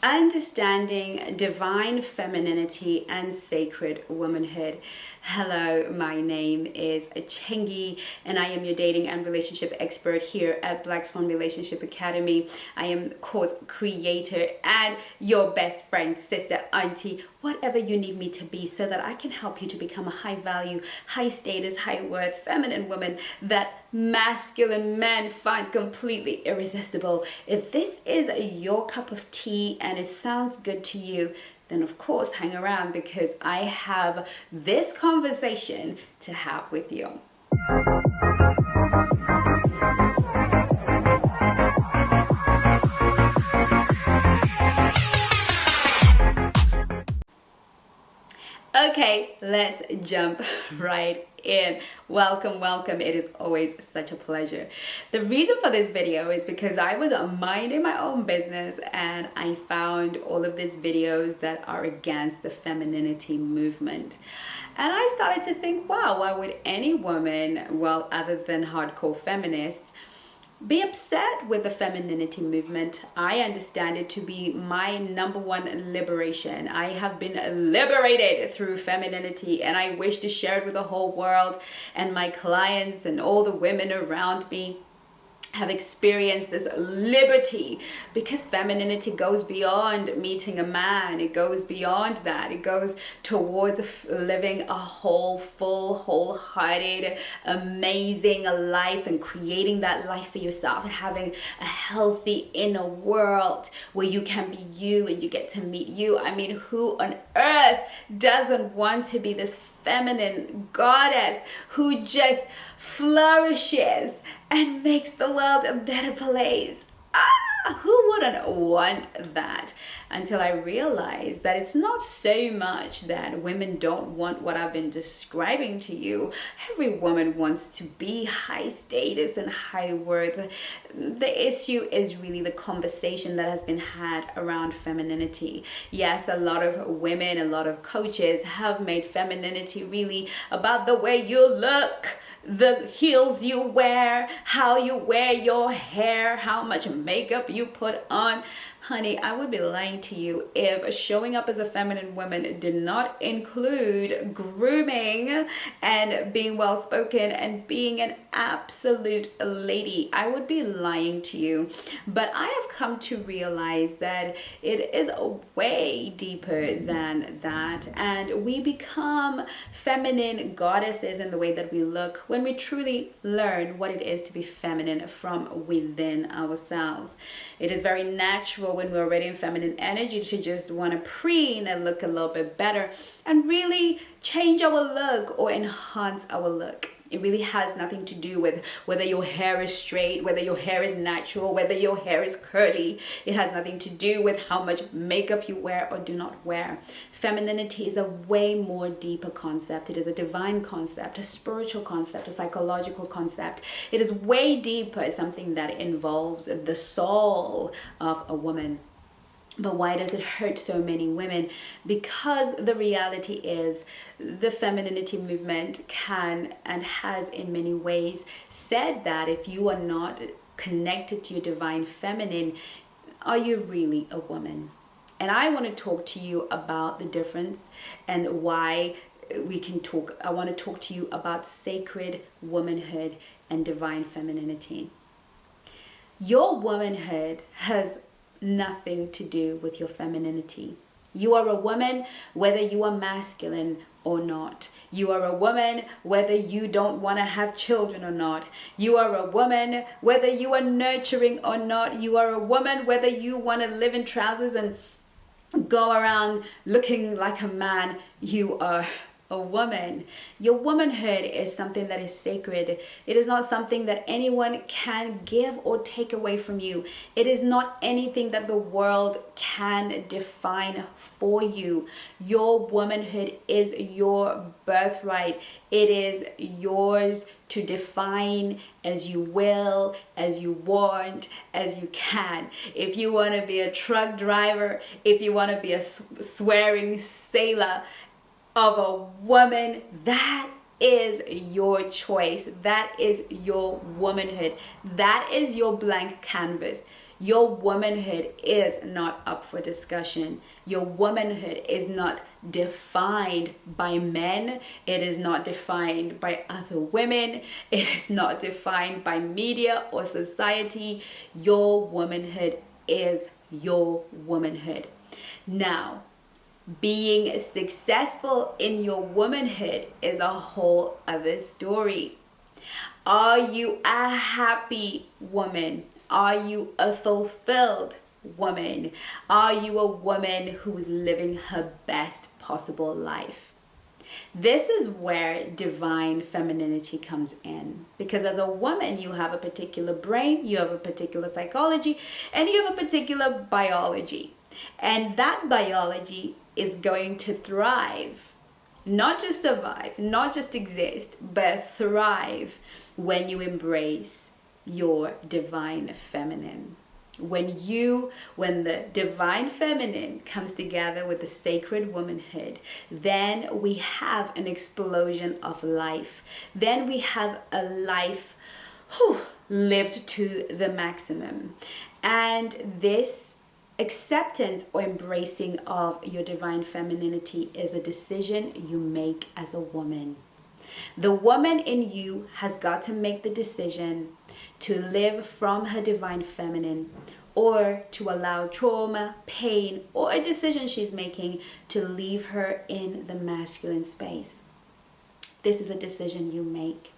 Understanding divine femininity and sacred womanhood. Hello, my name is Chengi and I am your dating and relationship expert here at Black Swan Relationship Academy. I am the course creator and your best friend, sister, auntie, whatever you need me to be, so that I can help you to become a high value, high status, high worth, feminine woman that masculine men find completely irresistible. If this is your cup of tea and it sounds good to you, then of course hang around, because I have this conversation to have with you. Okay, let's jump right in. Welcome. It is always such a pleasure. The reason for this video is because I was minding my own business and I found all of these videos that are against the femininity movement. And I started to think, wow, why would any woman, well, other than hardcore feminists, be upset with the femininity movement? I understand it to be my number one liberation. I have been liberated through femininity and I wish to share it with the whole world, and my clients and all the women around me have experienced this liberty, because femininity goes beyond meeting a man. It goes beyond that. It goes towards living a whole, full, wholehearted, amazing life, and creating that life for yourself, and having a healthy inner world where you can be you and you get to meet you. I mean, who on earth doesn't want to be this feminine goddess who just flourishes and makes the world a better place? Who wouldn't want that? Until I realized that it's not so much that women don't want what I've been describing to you. Every woman wants to be high status and high worth. The issue is really the conversation that has been had around femininity. Yes, a lot of women, a lot of coaches have made femininity really about the way you look, the heels you wear, how you wear your hair, how much makeup you put on. Honey, I would be lying to you if showing up as a feminine woman did not include grooming and being well spoken and being an absolute lady. I would be lying to you. But I have come to realize that it is way deeper than that, and we become feminine goddesses in the way that we look when we truly learn what it is to be feminine from within ourselves. It is very natural when we're already in feminine energy to just want to preen and look a little bit better and really change our look or enhance our look. It really has nothing to do with whether your hair is straight, whether your hair is natural, whether your hair is curly. It has nothing to do with how much makeup you wear or do not wear. Femininity is a way more deeper concept. It is a divine concept, a spiritual concept, a psychological concept. It is way deeper. It's something that involves the soul of a woman. But why does it hurt so many women? Because the reality is the femininity movement can and has in many ways said that if you are not connected to your divine feminine, are you really a woman? And I want to talk to you about the difference and why we can talk. I want to talk to you about sacred womanhood and divine femininity. Your womanhood has nothing to do with your femininity. You are a woman whether you are masculine or not. You are a woman whether you don't want to have children or not. You are a woman whether you are nurturing or not. You are a woman whether you want to live in trousers and go around looking like a man. You are a woman. Your womanhood is something that is sacred. It is not something that anyone can give or take away from you. It is not anything that the world can define for you. Your womanhood is your birthright. It is yours to define as you will, as you want, as you can. If you want to be a truck driver, if you want to be a swearing sailor of a woman, that is your choice. That is your womanhood. That is your blank canvas. Your womanhood is not up for discussion. Your womanhood is not defined by men. It is not defined by other women. It is not defined by media or society. Your womanhood is your womanhood. Now, being successful in your womanhood is a whole other story. Are you a happy woman? Are you a fulfilled woman? Are you a woman who is living her best possible life? This is where divine femininity comes in. Because as a woman, you have a particular brain, you have a particular psychology, and you have a particular biology. And that biology is going to thrive. Not just survive, not just exist, but thrive when you embrace your divine feminine. When the divine feminine comes together with the sacred womanhood, then we have an explosion of life. Then we have a life lived to the maximum. And this acceptance or embracing of your divine femininity is a decision you make as a woman. The woman in you has got to make the decision to live from her divine feminine, or to allow trauma, pain, or a decision she's making to leave her in the masculine space. This is a decision you make.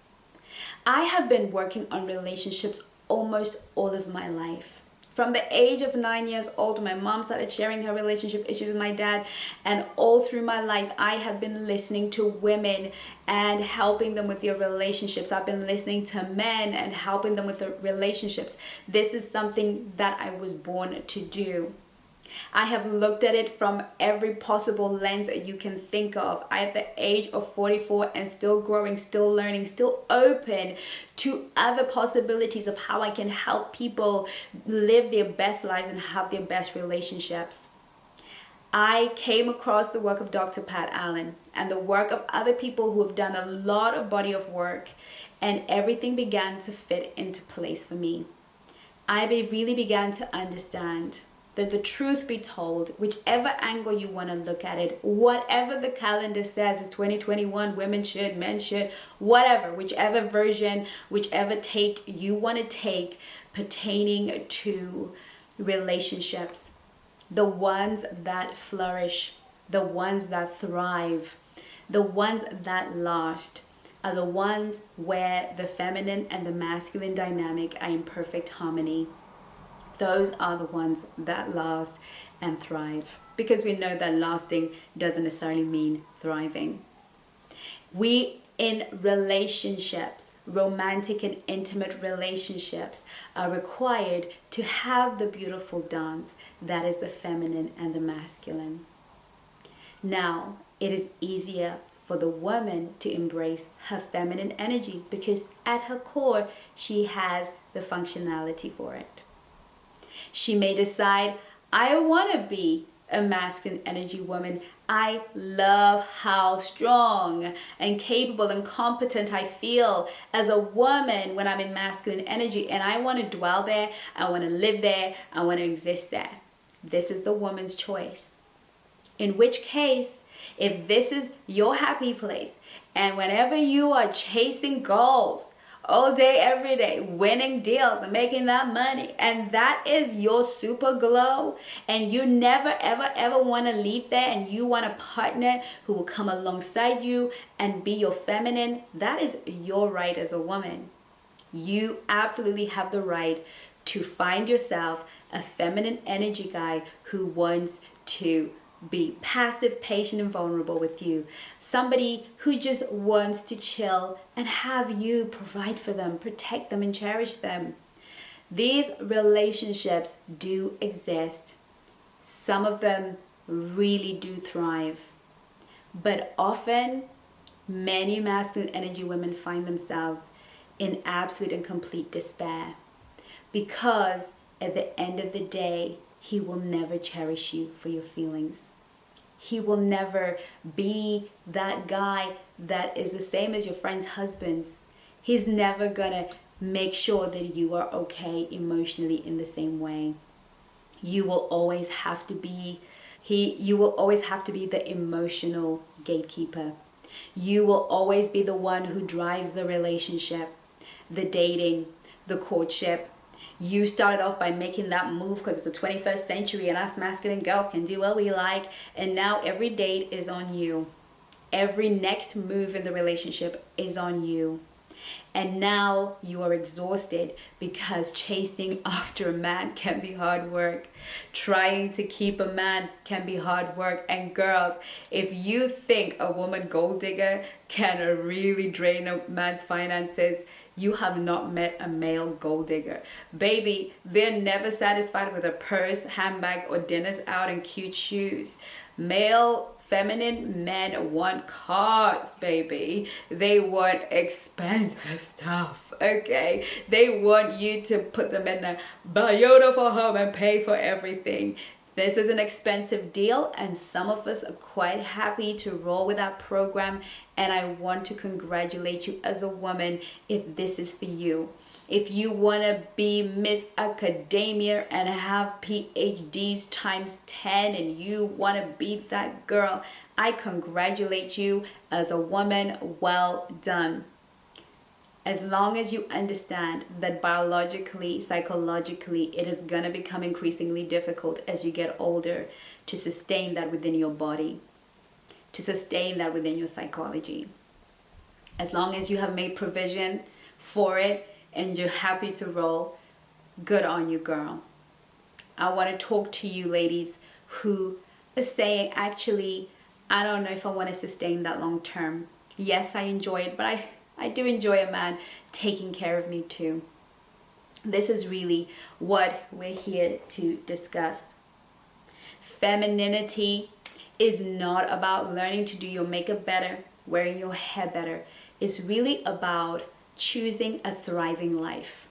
I have been working on relationships almost all of my life. From the age of 9 years old, my mom started sharing her relationship issues with my dad, and all through my life, I have been listening to women and helping them with their relationships. I've been listening to men and helping them with their relationships. This is something that I was born to do. I have looked at it from every possible lens that you can think of. I, at the age of 44, and still growing, still learning, still open to other possibilities of how I can help people live their best lives and have their best relationships. I came across the work of Dr. Pat Allen and the work of other people who have done a lot of body of work, and everything began to fit into place for me. I really began to understand that the truth be told, whichever angle you want to look at it, whatever the calendar says, 2021, women should, men should, whatever, whichever version, whichever take you want to take pertaining to relationships, the ones that flourish, the ones that thrive, the ones that last, are the ones where the feminine and the masculine dynamic are in perfect harmony. Those are the ones that last and thrive, because we know that lasting doesn't necessarily mean thriving. We in relationships, romantic and intimate relationships, are required to have the beautiful dance that is the feminine and the masculine. Now, it is easier for the woman to embrace her feminine energy because at her core, she has the functionality for it. She may decide, I want to be a masculine energy woman. I love how strong and capable and competent I feel as a woman when I'm in masculine energy, and I want to dwell there, I want to live there, I want to exist there. This is the woman's choice. In which case, if this is your happy place, and whenever you are chasing goals, all day, every day, winning deals and making that money, and that is your super glow, and you never, ever, ever want to leave there, and you want a partner who will come alongside you and be your feminine, that is your right as a woman. You absolutely have the right to find yourself a feminine energy guy who wants to be passive, patient, and vulnerable with you. Somebody who just wants to chill and have you provide for them, protect them, and cherish them. These relationships do exist. Some of them really do thrive. But often, many masculine energy women find themselves in absolute and complete despair, because at the end of the day, he will never cherish you for your feelings. He will never be that guy that is the same as your friend's husbands. He's never gonna make sure that you are okay emotionally in the same way. You will always have to be the emotional gatekeeper. You will always be the one who drives the relationship, the dating, the courtship. You started off by making that move because it's the 21st century and us masculine girls can do what we like. And now every date is on you. Every next move in the relationship is on you. And now you are exhausted because chasing after a man can be hard work. Trying to keep a man can be hard work. And girls, if you think a woman gold digger can really drain a man's finances, you have not met a male gold digger. Baby, they're never satisfied with a purse, handbag, or dinners out and cute shoes. Feminine men want cars, baby. They want expensive stuff, okay? They want you to put them in a beautiful home and pay for everything. This is an expensive deal, and some of us are quite happy to roll with that program, and I want to congratulate you as a woman if this is for you. If you want to be Miss Academia and have PhDs times 10 and you want to be that girl, I congratulate you as a woman. Well done. As long as you understand that biologically, psychologically, it is going to become increasingly difficult as you get older to sustain that within your body, to sustain that within your psychology. As long as you have made provision for it, and you're happy to roll, good on you, girl. I want to talk to you ladies who are saying, actually, I don't know if I want to sustain that long term. Yes, I enjoy it, but I do enjoy a man taking care of me too. This is really what we're here to discuss. Femininity is not about learning to do your makeup better, wearing your hair better. It's really about choosing a thriving life.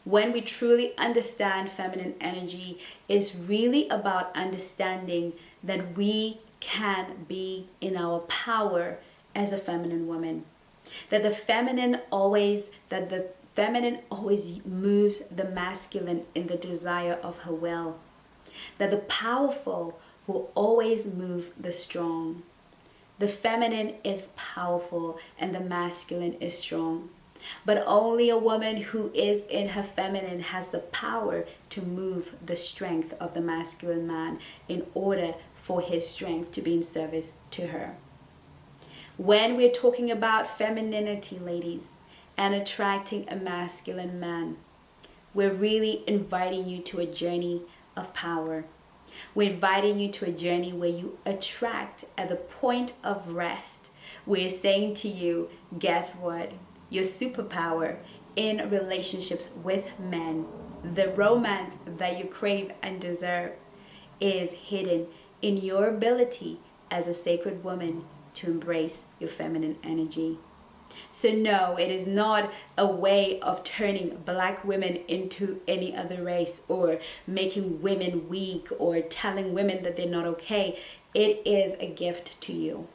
When we truly understand feminine energy, it's really about understanding that we can be in our power as a feminine woman. That the feminine always moves the masculine in the desire of her will. That the powerful will always move the strong. The feminine is powerful and the masculine is strong. But only a woman who is in her feminine has the power to move the strength of the masculine man in order for his strength to be in service to her. When we're talking about femininity, ladies, and attracting a masculine man, we're really inviting you to a journey of power. We're inviting you to a journey where you attract at the point of rest. We're saying to you, guess what? Your superpower in relationships with men, the romance that you crave and deserve, is hidden in your ability as a sacred woman to embrace your feminine energy. So no, it is not a way of turning black women into any other race or making women weak or telling women that they're not okay. It is a gift to you.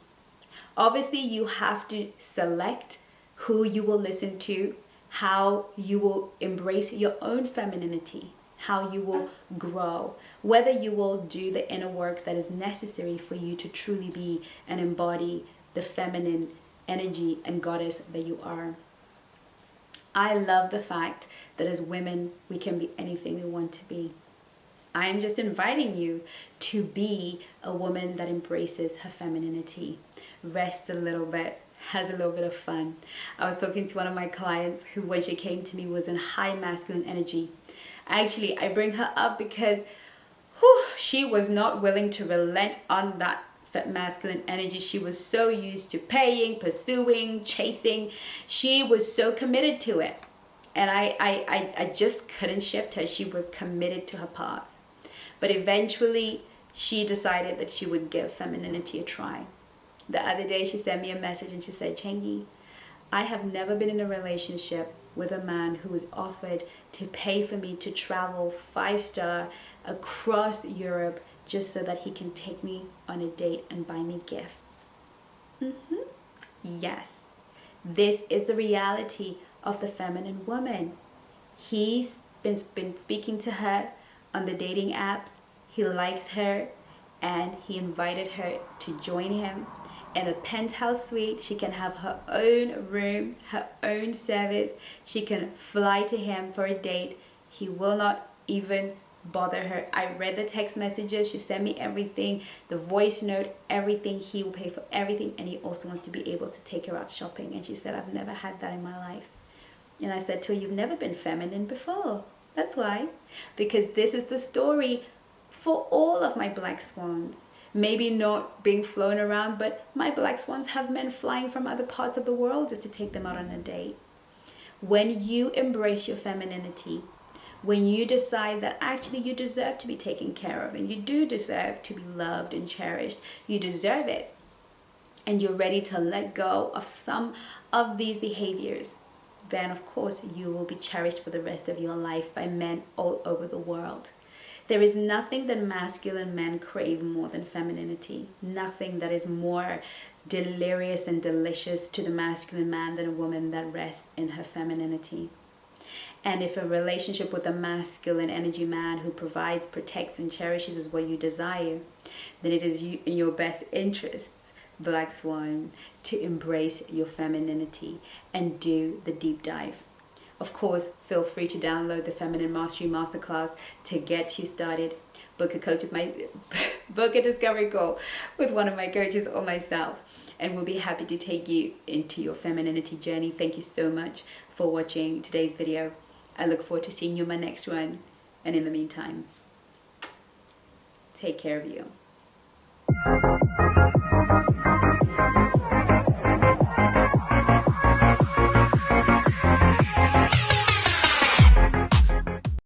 Obviously, you have to select who you will listen to, how you will embrace your own femininity, how you will grow, whether you will do the inner work that is necessary for you to truly be and embody the feminine energy and goddess that you are. I love the fact that as women, we can be anything we want to be. I am just inviting you to be a woman that embraces her femininity, rests a little bit, has a little bit of fun. I was talking to one of my clients who, when she came to me, was in high masculine energy. Actually, I bring her up because she was not willing to relent on that masculine energy. She was so used to paying, pursuing, chasing. She was so committed to it. And I just couldn't shift her. She was committed to her path. But eventually, she decided that she would give femininity a try. The other day, she sent me a message and she said, Chengi, I have never been in a relationship with a man who was offered to pay for me to travel 5-star across Europe just so that he can take me on a date and buy me gifts. Yes, this is the reality of the feminine woman. He's been speaking to her on the dating apps. He likes her, and he invited her to join him in a penthouse suite. She can have her own room, her own service. She can fly to him for a date. He will not even bother her. I read the text messages. She sent me everything, the voice note, everything. He will pay for everything, and he also wants to be able to take her out shopping. And she said, I've never had that in my life. And I said to her, you've never been feminine before. That's why. Because this is the story for all of my black swans. Maybe not being flown around, but my black swans have men flying from other parts of the world just to take them out on a date. When you embrace your femininity, when you decide that actually you deserve to be taken care of, and you do deserve to be loved and cherished, you deserve it, and you're ready to let go of some of these behaviors, then of course you will be cherished for the rest of your life by men all over the world. There is nothing that masculine men crave more than femininity. Nothing that is more delirious and delicious to the masculine man than a woman that rests in her femininity. And if a relationship with a masculine energy man who provides, protects, and cherishes is what you desire, then it is in your best interests, Black Swan, to embrace your femininity and do the deep dive. Of course, feel free to download the Feminine Mastery Masterclass to get you started. Book a coach with book a discovery call with one of my coaches or myself, and we'll be happy to take you into your femininity journey. Thank you so much for watching today's video. I look forward to seeing you in my next one. And in the meantime, take care of you.